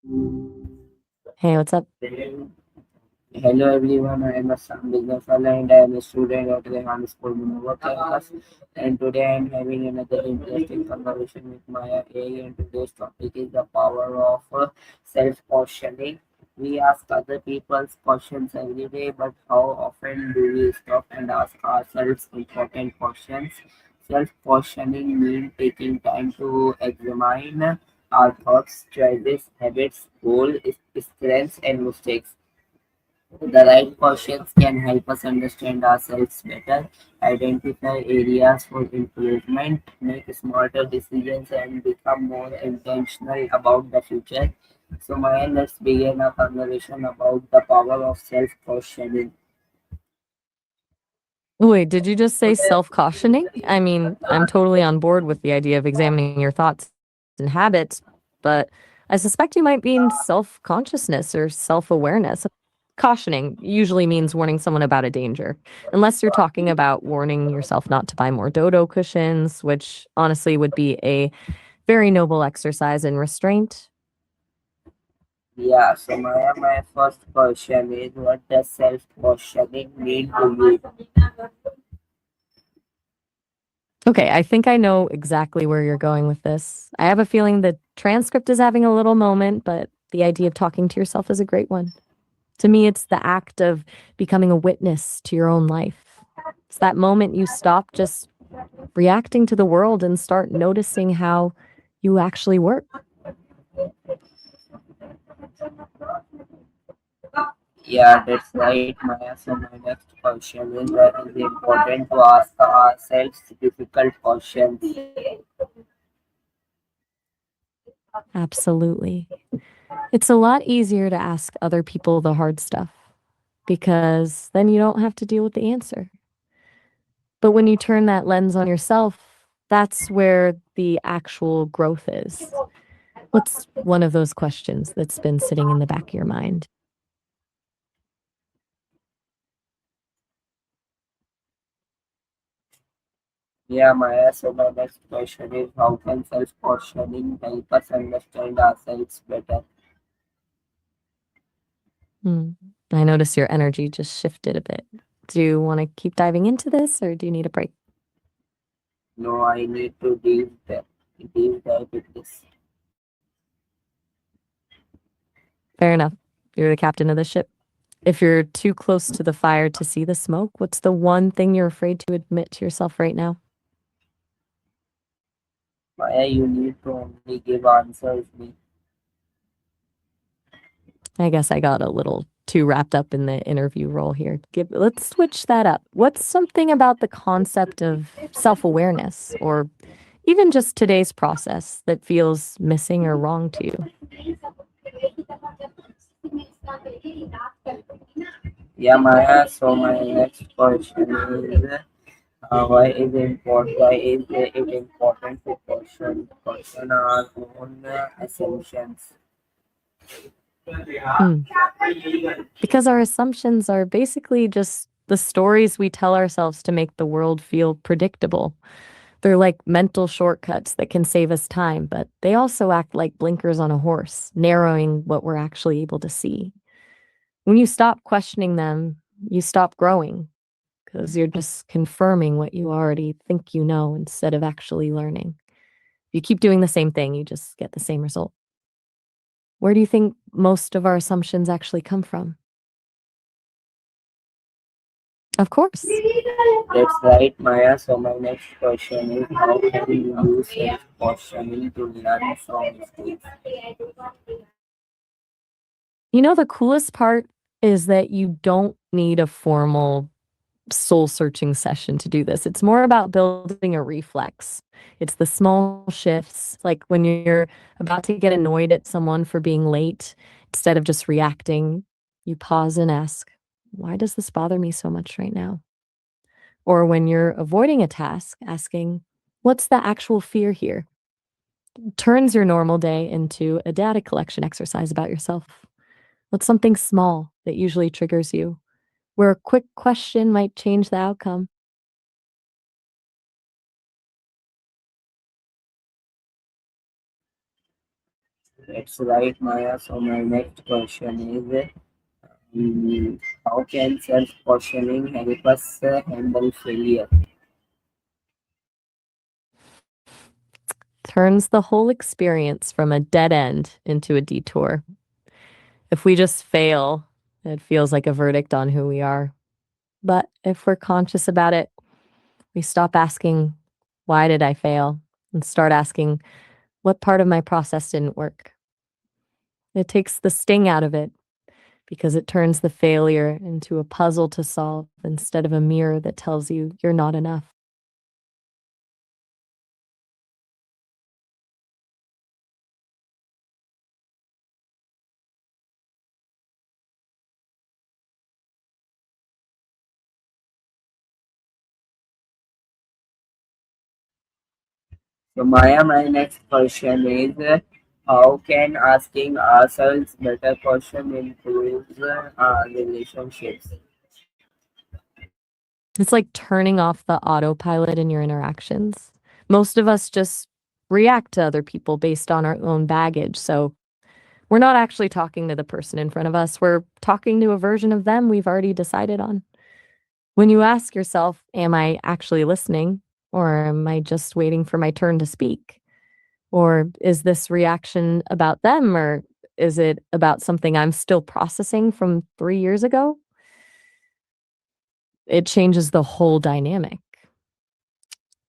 Hey, what's up? Hello everyone, I am Assam Bignafal and I am a student at Rehan School Munawar campus. And today I am having another interesting conversation with Maya A. And today's topic is the power of self-questioning. We ask other people's questions every day, but how often do we stop and ask ourselves important questions? Self-questioning means taking time to examine our thoughts, choices, habits, goals, strengths, and mistakes. The right questions can help us understand ourselves better, identify areas for improvement, make smarter decisions, and become more intentional about the future. So, Maya, let's begin a conversation about the power of self-questioning. Wait, did you just say self-cautioning? I mean, I'm totally on board with the idea of examining your thoughts and habits, but I suspect you might mean self-consciousness or self-awareness. Cautioning usually means warning someone about a danger, unless you're talking about warning yourself not to buy more dodo cushions, which honestly would be a very noble exercise in restraint. Yeah, so Maya, my first question is what does self-questioning mean to you? Okay, I think I know exactly where you're going with this. I have a feeling the transcript is having a little moment, but the idea of talking to yourself is a great one. To me, it's the act of becoming a witness to your own life. It's that moment you stop just reacting to the world and start noticing how you actually work. Yeah, that's right, Maya. So my next question is why is it important to ask ourselves difficult questions? Absolutely. It's a lot easier to ask other people the hard stuff because then you don't have to deal with the answer. But when you turn that lens on yourself, that's where the actual growth is. What's one of those questions that's been sitting in the back of your mind? Yeah, Maya. So my next question is how can self-questioning help us understand ourselves better? Hmm. I notice your energy just shifted a bit. Do you want to keep diving into this or do you need a break? No, I need to deep dive with this. Fair enough. You're the captain of the ship. If you're too close to the fire to see the smoke, what's the one thing you're afraid to admit to yourself right now? Maya, you need to only give answers. Me. I guess I got a little too wrapped up in the interview role here. Let's switch that up. What's something about the concept of self awareness or even just today's process that feels missing or wrong to you? Yeah, Maya. So my next question is why is it important to question our own assumptions? Hmm. Because our assumptions are basically just the stories we tell ourselves to make the world feel predictable. They're like mental shortcuts that can save us time, but they also act like blinkers on a horse, narrowing what we're actually able to see. When you stop questioning them, you stop growing because you're just confirming what you already think you know instead of actually learning. If you keep doing the same thing, you just get the same result. Where do you think most of our assumptions actually come from? Of course. That's right, Maya. So my next question is how can we use self-questioning to learn from mistakes? You know, the coolest part is that you don't need a formal soul searching session to do this. It's more about building a reflex. It's the small shifts, like when you're about to get annoyed at someone for being late, instead of just reacting, you pause and ask, why does this bother me so much right now? Or when you're avoiding a task, asking, what's the actual fear here? Turns your normal day into a data collection exercise about yourself. What's something small that usually triggers you, where a quick question might change the outcome? That's right, Maya. So my next question is, how can self-questioning help us handle failure? Turns the whole experience from a dead end into a detour. If we just fail, it feels like a verdict on who we are. But if we're conscious about it, we stop asking, why did I fail? And start asking, what part of my process didn't work? It takes the sting out of it because it turns the failure into a puzzle to solve instead of a mirror that tells you you're not enough. So Maya, my next question is, how can asking ourselves better question improve our relationships? It's like turning off the autopilot in your interactions. Most of us just react to other people based on our own baggage. So we're not actually talking to the person in front of us. We're talking to a version of them we've already decided on. When you ask yourself, am I actually listening? Or am I just waiting for my turn to speak? Or is this reaction about them? Or is it about something I'm still processing from 3 years ago? It changes the whole dynamic.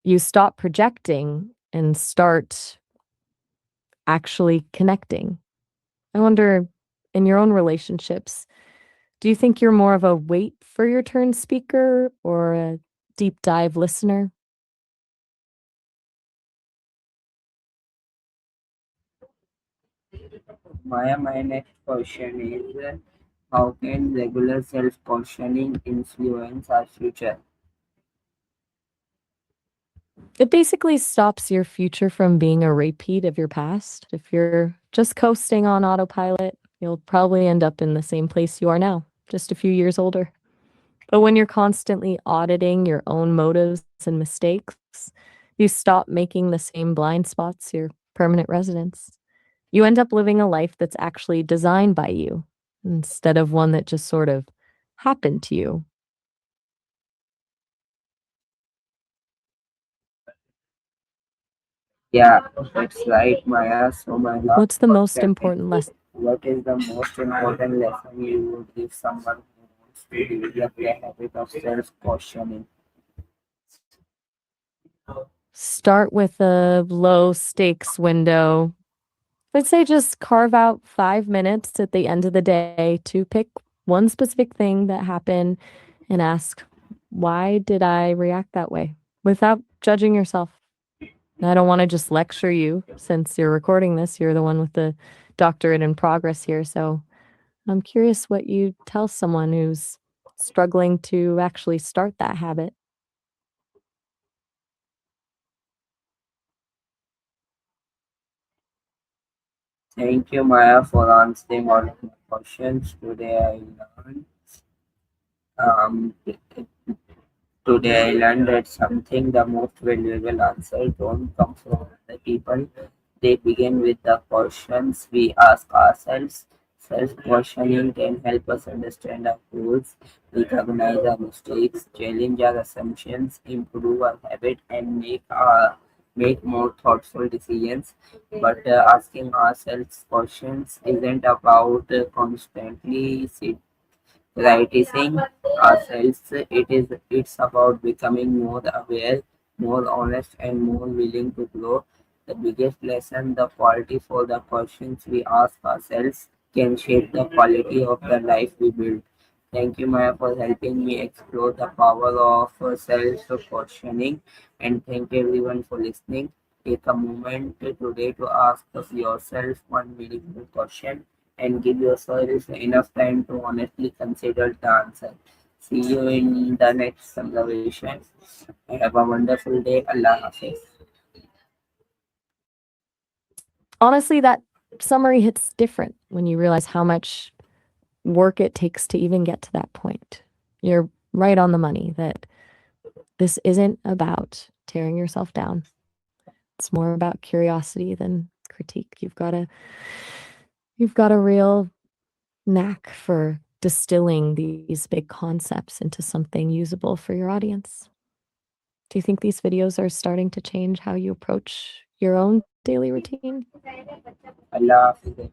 You stop projecting and start actually connecting. I wonder, in your own relationships, do you think you're more of a wait for your turn speaker or a deep dive listener? Maya, my next question is, how can regular self-questioning influence our future? It basically stops your future from being a repeat of your past. If you're just coasting on autopilot, you'll probably end up in the same place you are now, just a few years older. But when you're constantly auditing your own motives and mistakes, you stop making the same blind spots your permanent residence. You end up living a life that's actually designed by you instead of one that just sort of happened to you. Yeah, that's right, Maya. So my last What's the most question is, important lesson? what is the most important lesson you would give someone who wants to develop a habit of self-questioning? Start with a low stakes window. I'd say just carve out 5 minutes at the end of the day to pick one specific thing that happened and ask, why did I react that way? Without judging yourself. I don't want to just lecture you since you're recording this. You're the one with the doctorate in progress here. So I'm curious what you tell someone who's struggling to actually start that habit. Thank you, Maya, for answering all of my questions. Um, Today I learned that something the most valuable answers don't come from other people. They begin with the questions we ask ourselves. Self-questioning can help us understand our goals, recognize our mistakes, challenge our assumptions, improve our habit, and make more thoughtful decisions. But asking ourselves questions isn't about constantly criticizing ourselves. It's about becoming more aware, more honest, and more willing to grow. The biggest lesson, the quality for the questions we ask ourselves can shape the quality of the life we build. Thank you, Maya, for helping me explore the power of self-questioning, and thank everyone for listening. Take a moment today to ask of yourself one meaningful question and give yourself enough time to honestly consider the answer. See you in the next conversation. Have a wonderful day. Allah Hafiz. Honestly, that summary hits different when you realize how much work it takes to even get to that point. You're right on the money that this isn't about tearing yourself down. It's more about curiosity than critique. You've got a real knack for distilling these big concepts into something usable for your audience. Do you think these videos are starting to change how you approach your own daily routine? Allah Hafiz.